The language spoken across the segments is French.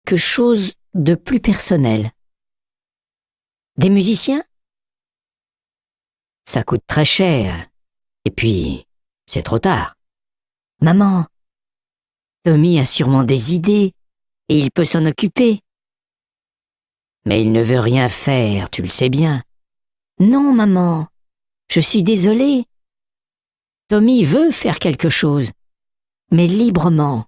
quelque chose de plus personnel. Des musiciens? Ça coûte très cher. Et puis, c'est trop tard. Maman, Tommy a sûrement des idées et il peut s'en occuper. Mais il ne veut rien faire, tu le sais bien. Non, maman, je suis désolée. Tommy veut faire quelque chose, mais librement.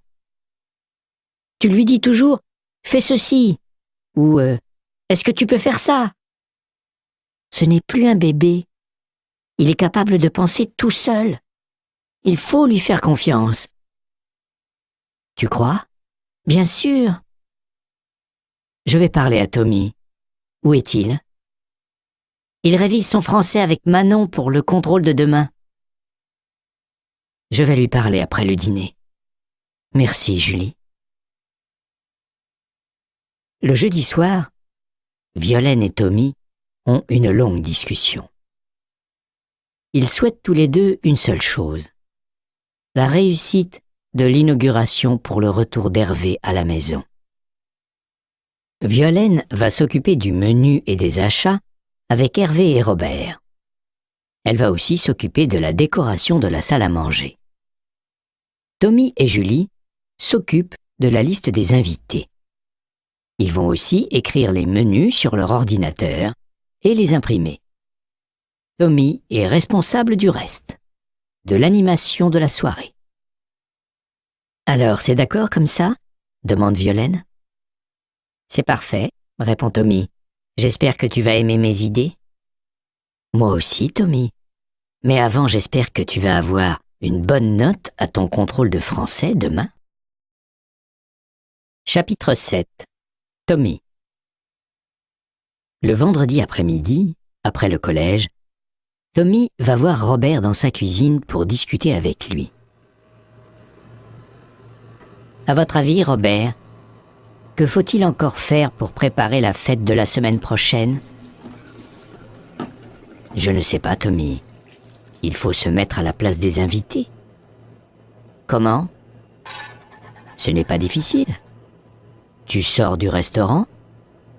Tu lui dis toujours « fais ceci » ou « est-ce que tu peux faire ça ?» Ce n'est plus un bébé. Il est capable de penser tout seul. Il faut lui faire confiance. Tu crois? Bien sûr. Je vais parler à Tommy. Où est-il? Il révise son français avec Manon pour le contrôle de demain. Je vais lui parler après le dîner. Merci, Julie. Le jeudi soir, Violaine et Tommy ont une longue discussion. Ils souhaitent tous les deux une seule chose, la réussite de l'inauguration pour le retour d'Hervé à la maison. Violaine va s'occuper du menu et des achats avec Hervé et Robert. Elle va aussi s'occuper de la décoration de la salle à manger. Tommy et Julie s'occupent de la liste des invités. Ils vont aussi écrire les menus sur leur ordinateur et les imprimer. Tommy est responsable du reste, de l'animation de la soirée. Alors, c'est d'accord comme ça? Demande Violaine. C'est parfait, répond Tommy. J'espère que tu vas aimer mes idées. Moi aussi, Tommy. Mais avant, j'espère que tu vas avoir une bonne note à ton contrôle de français demain. Chapitre 7. Tommy. Le vendredi après-midi, après le collège, Tommy va voir Robert dans sa cuisine pour discuter avec lui. À votre avis, Robert, que faut-il encore faire pour préparer la fête de la semaine prochaine? Je ne sais pas, Tommy. Il faut se mettre à la place des invités. Comment? Ce n'est pas difficile. Tu sors du restaurant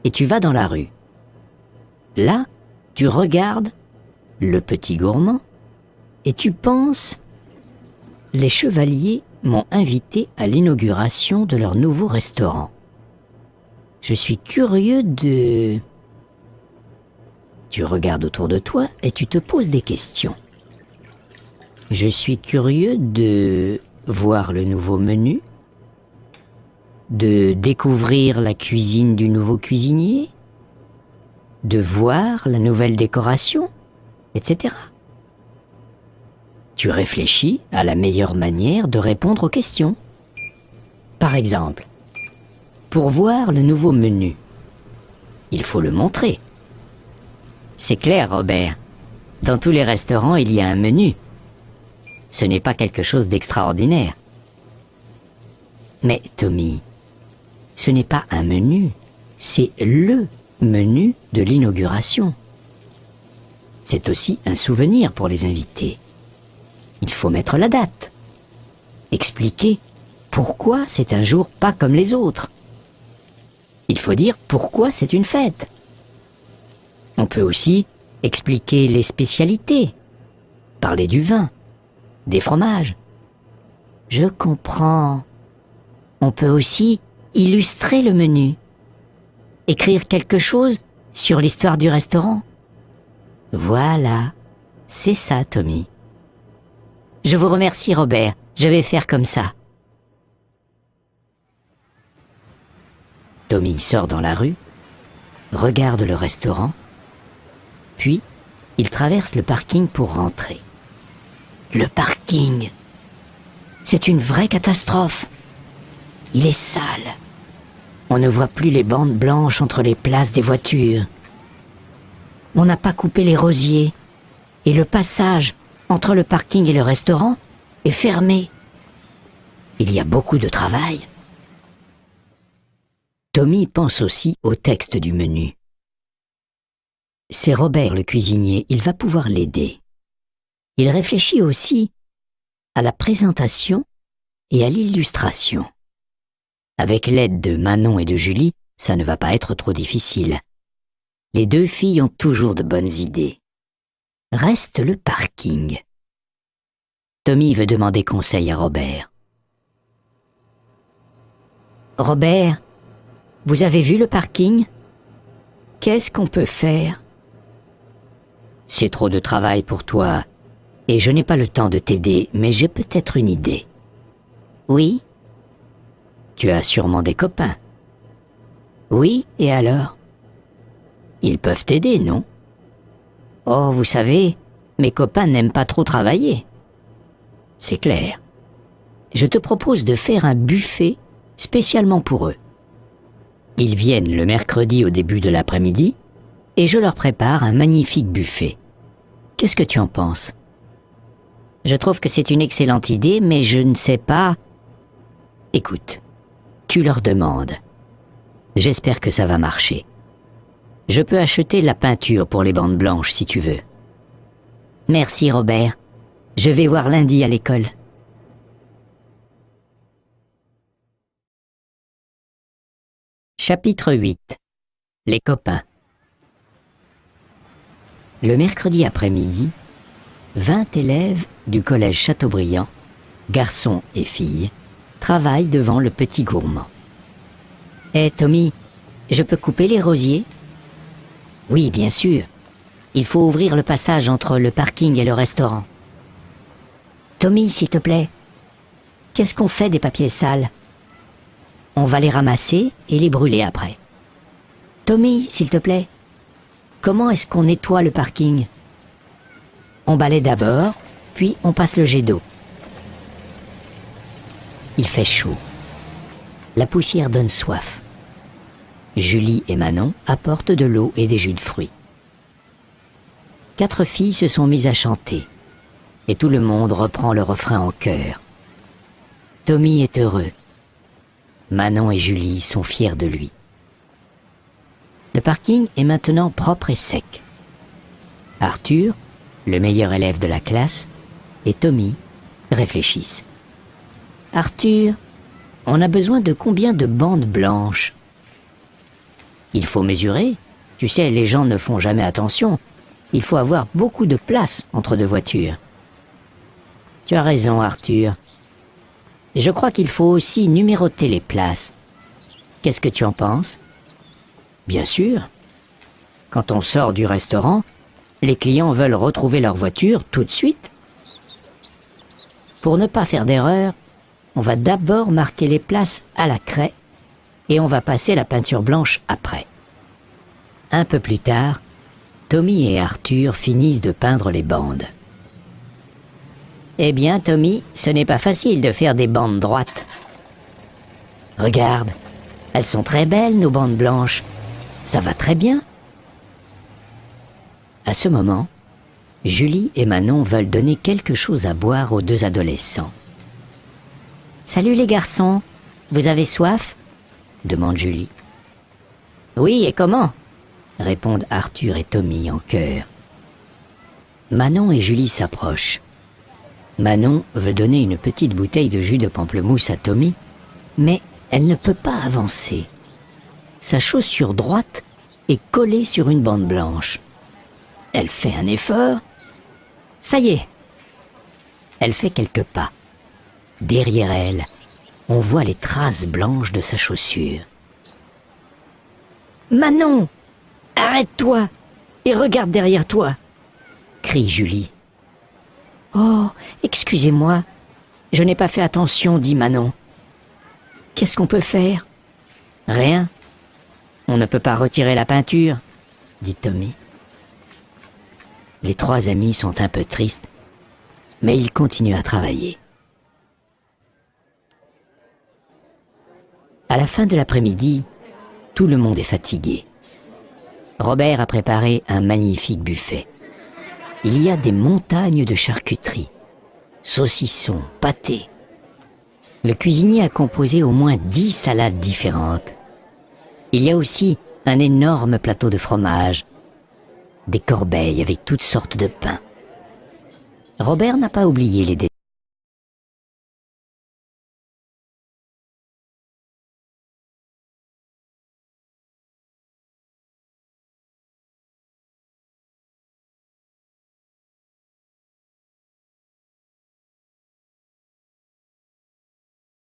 et tu vas dans la rue. Là, tu regardes le petit gourmand et tu penses « Les chevaliers m'ont invité à l'inauguration de leur nouveau restaurant. Je suis curieux de... » Tu regardes autour de toi et tu te poses des questions. Je suis curieux de voir le nouveau menu, de découvrir la cuisine du nouveau cuisinier, de voir la nouvelle décoration, etc. Tu réfléchis à la meilleure manière de répondre aux questions. Par exemple, pour voir le nouveau menu, il faut le montrer. C'est clair, Robert. Dans tous les restaurants, il y a un menu. Ce n'est pas quelque chose d'extraordinaire. Mais, Tommy, ce n'est pas un menu, c'est le menu de l'inauguration. C'est aussi un souvenir pour les invités. Il faut mettre la date. Expliquer pourquoi c'est un jour pas comme les autres. Il faut dire pourquoi c'est une fête. On peut aussi expliquer les spécialités, parler du vin, des fromages. Je comprends. On peut aussi illustrer le menu, écrire quelque chose sur l'histoire du restaurant. Voilà, c'est ça, Tommy. Je vous remercie, Robert. Je vais faire comme ça. Tommy sort dans la rue, regarde le restaurant, puis il traverse le parking pour rentrer. Le parking! C'est une vraie catastrophe. Il est sale. On ne voit plus les bandes blanches entre les places des voitures. On n'a pas coupé les rosiers et le passage entre le parking et le restaurant est fermé. Il y a beaucoup de travail. Tommy pense aussi au texte du menu. C'est Robert le cuisinier, il va pouvoir l'aider. Il réfléchit aussi à la présentation et à l'illustration. Avec l'aide de Manon et de Julie, ça ne va pas être trop difficile. Les deux filles ont toujours de bonnes idées. Reste le parking. Tommy veut demander conseil à Robert. Robert, vous avez vu le parking? Qu'est-ce qu'on peut faire? C'est trop de travail pour toi, et je n'ai pas le temps de t'aider, mais j'ai peut-être une idée. Oui? Tu as sûrement des copains. Oui, et alors? Ils peuvent t'aider, non? Oh, vous savez, mes copains n'aiment pas trop travailler. C'est clair. Je te propose de faire un buffet spécialement pour eux. Ils viennent le mercredi au début de l'après-midi et je leur prépare un magnifique buffet. Qu'est-ce que tu en penses? Je trouve que c'est une excellente idée, mais je ne sais pas... Écoute, tu leur demandes. J'espère que ça va marcher. Je peux acheter la peinture pour les bandes blanches si tu veux. Merci Robert. Je vais voir lundi à l'école. Chapitre 8. Les copains. Le mercredi après-midi, 20 élèves du collège Chateaubriand, garçons et filles, travaillent devant le petit gourmand. Hé Tommy, je peux couper les rosiers? Oui, bien sûr. Il faut ouvrir le passage entre le parking et le restaurant. Tommy, s'il te plaît, qu'est-ce qu'on fait des papiers sales? On va les ramasser et les brûler après. Tommy, s'il te plaît, comment est-ce qu'on nettoie le parking? On balaie d'abord, puis on passe le jet d'eau. Il fait chaud. La poussière donne soif. Julie et Manon apportent de l'eau et des jus de fruits. 4 filles se sont mises à chanter, et tout le monde reprend le refrain en chœur. Tommy est heureux. Manon et Julie sont fiers de lui. Le parking est maintenant propre et sec. Arthur, le meilleur élève de la classe, et Tommy réfléchissent. Arthur, on a besoin de combien de bandes blanches? Il faut mesurer. Tu sais, les gens ne font jamais attention. Il faut avoir beaucoup de place entre deux voitures. Tu as raison, Arthur. Je crois qu'il faut aussi numéroter les places. Qu'est-ce que tu en penses? Bien sûr. Quand on sort du restaurant, les clients veulent retrouver leur voiture tout de suite. Pour ne pas faire d'erreur, on va d'abord marquer les places à la craie et on va passer la peinture blanche après. Un peu plus tard, Tommy et Arthur finissent de peindre les bandes. Eh bien, Tommy, ce n'est pas facile de faire des bandes droites. Regarde, elles sont très belles, nos bandes blanches. Ça va très bien. À ce moment, Julie et Manon veulent donner quelque chose à boire aux 2 adolescents. « Salut les garçons, vous avez soif ?» demande Julie. « Oui, et comment ?» répondent Arthur et Tommy en chœur. Manon et Julie s'approchent. Manon veut donner une petite bouteille de jus de pamplemousse à Tommy, mais elle ne peut pas avancer. Sa chaussure droite est collée sur une bande blanche. Elle fait un effort. Ça y est. Elle fait quelques pas. Derrière elle, on voit les traces blanches de sa chaussure. « Manon, arrête-toi et regarde derrière toi !» crie Julie. « Oh, excusez-moi, je n'ai pas fait attention, dit Manon. Qu'est-ce qu'on peut faire? »« Rien. On ne peut pas retirer la peinture, dit Tommy. » Les 3 amis sont un peu tristes, mais ils continuent à travailler. À la fin de l'après-midi, tout le monde est fatigué. Robert a préparé un magnifique buffet. Il y a des montagnes de charcuterie, saucissons, pâtés. Le cuisinier a composé au moins 10 salades différentes. Il y a aussi un énorme plateau de fromage, des corbeilles avec toutes sortes de pains. Robert n'a pas oublié les